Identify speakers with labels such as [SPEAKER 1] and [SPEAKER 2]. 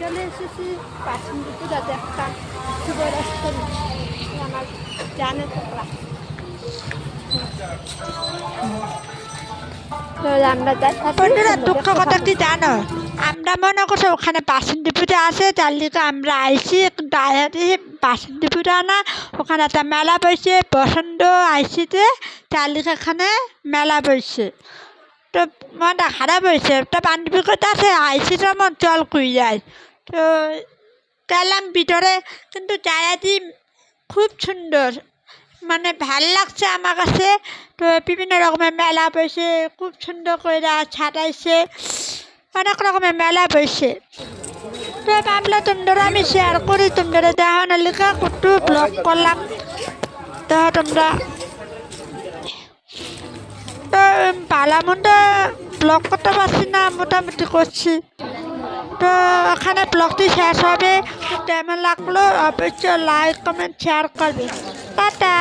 [SPEAKER 1] চলে এসেছি পাসিংপুরা দেখা শুভ রাস্তা আমার জানে তোমরা তো আমরা
[SPEAKER 2] বন্ধুরা দুঃখ কথা কি জানো, আমরা মনে করছি ওখানে বাসন্তীপুরে আছে তার লিগে আমরা আইসি, কিন্তু বাসন্তীপুরা না, ওখানে একটা মেলা বসে বসন্ত আইসিতে তার লিগে এখানে মেলা বসে। তো মনটা খারাপ হয়েছে, একটা বান্ধবী কথা আছে আইসিটার মন চল কুই যায়। তো গেলাম ভিতরে, কিন্তু জায়গাটি খুব সুন্দর, মানে ভাল লাগছে আমার কাছে। তো বিভিন্ন রকমের মেলা বসে, খুব সুন্দর করে ছাটাইছে, অনেক রকমের মেলা বসে। তো ভাবলাম তোমরা আমি শেয়ার করি, তোমরা দেখানোর লেখা একটু ব্লগ করলাম। তো তোমরা তো ভালোমন্দ ব্লগ করতে পারছি না, মোটামুটি করছি। তো এখানে ব্লগটি শেষ হবে। কেমন লাগলো অবশ্যই লাইক কমেন্ট শেয়ার করবে। টাটা।